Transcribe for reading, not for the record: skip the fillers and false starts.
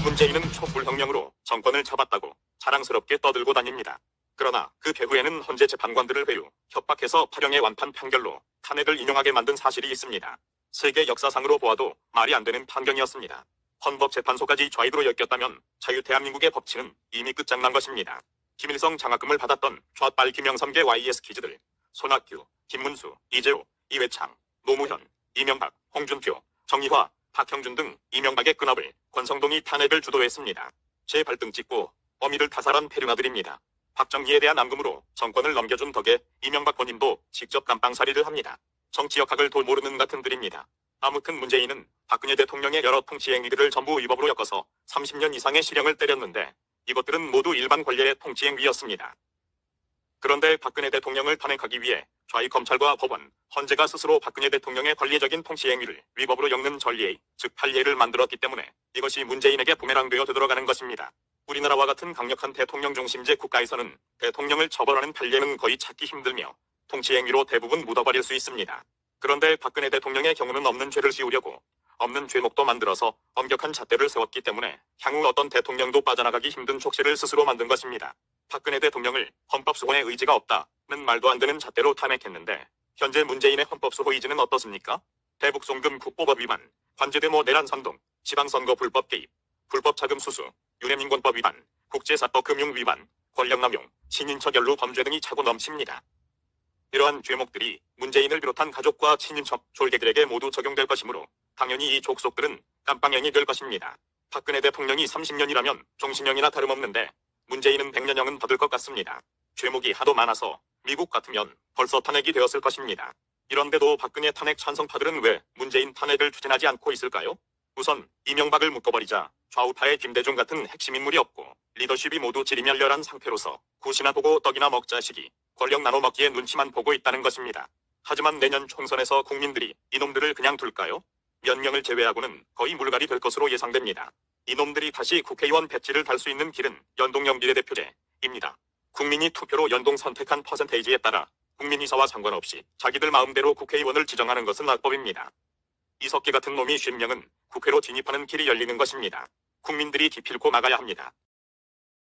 문재인은 촛불혁명으로 정권을 잡았다고 자랑스럽게 떠들고 다닙니다. 그러나 그 배후에는 헌재 재판관들을 회유, 협박해서 파령의 완판 판결로 탄핵을 인용하게 만든 사실이 있습니다. 세계 역사상으로 보아도 말이 안 되는 판결이었습니다. 헌법재판소까지 좌익으로 엮였다면 자유대한민국의 법치는 이미 끝장난 것입니다. 김일성 장학금을 받았던 좌빨 김영삼계 YS 키즈들, 손학규, 김문수, 이재호, 이회창, 노무현, 이명박, 홍준표, 정의화, 박형준 등 이명박의 끈업을 권성동이 탄핵을 주도했습니다. 제 발등 찍고 어미를 타살한 패륜아들입니다. 박정희에 대한 앙금으로 정권을 넘겨준 덕에 이명박 본인도 직접 감방살이를 합니다. 정치역학을 도 모르는 같은들입니다. 아무튼 문재인은 박근혜 대통령의 여러 통치행위들을 전부 위법으로 엮어서 30년 이상의 실형을 때렸는데 이것들은 모두 일반 관례의 통치행위였습니다. 그런데 박근혜 대통령을 탄핵하기 위해 좌익 검찰과 법원, 헌재가 스스로 박근혜 대통령의 관리적인 통치행위를 위법으로 엮는 전례, 즉 판례를 만들었기 때문에 이것이 문재인에게 부메랑되어 되돌아가는 것입니다. 우리나라와 같은 강력한 대통령 중심제 국가에서는 대통령을 처벌하는 판례는 거의 찾기 힘들며 통치행위로 대부분 묻어버릴 수 있습니다. 그런데 박근혜 대통령의 경우는 없는 죄를 씌우려고 없는 죄목도 만들어서 엄격한 잣대를 세웠기 때문에 향후 어떤 대통령도 빠져나가기 힘든 촉시를 스스로 만든 것입니다. 박근혜 대통령을 헌법수호의 의지가 없다는 말도 안 되는 잣대로 탄핵했는데 현재 문재인의 헌법수호 의지는 어떻습니까? 대북송금 국보법 위반, 관제대모 내란 선동, 지방선거 불법 개입, 불법 자금 수수, 윤회민권법 위반, 국제사법 금융 위반, 권력남용, 친인척 연루 범죄 등이 차고 넘칩니다. 이러한 죄목들이 문재인을 비롯한 가족과 친인척, 졸개들에게 모두 적용될 것이므로 당연히 이 족속들은 깜빵형이 될 것입니다. 박근혜 대통령이 30년이라면 종신형이나 다름없는데 문재인은 100년형은 받을 것 같습니다. 죄목이 하도 많아서 미국 같으면 벌써 탄핵이 되었을 것입니다. 이런데도 박근혜 탄핵 찬성파들은 왜 문재인 탄핵을 추진하지 않고 있을까요? 우선 이명박을 묶어버리자 좌우파의 김대중 같은 핵심 인물이 없고 리더십이 모두 지리멸렬한 상태로서 굿이나 보고 떡이나 먹자식이 권력 나눠 먹기에 눈치만 보고 있다는 것입니다. 하지만 내년 총선에서 국민들이 이놈들을 그냥 둘까요? 몇 명을 제외하고는 거의 물갈이 될 것으로 예상됩니다. 이놈들이 다시 국회의원 배지를 달 수 있는 길은 연동형 비례대표제입니다. 국민이 투표로 연동 선택한 퍼센테이지에 따라 국민 의사와 상관없이 자기들 마음대로 국회의원을 지정하는 것은 악법입니다. 이석기 같은 놈이 50명은 국회로 진입하는 길이 열리는 것입니다. 국민들이 기필코 막아야 합니다.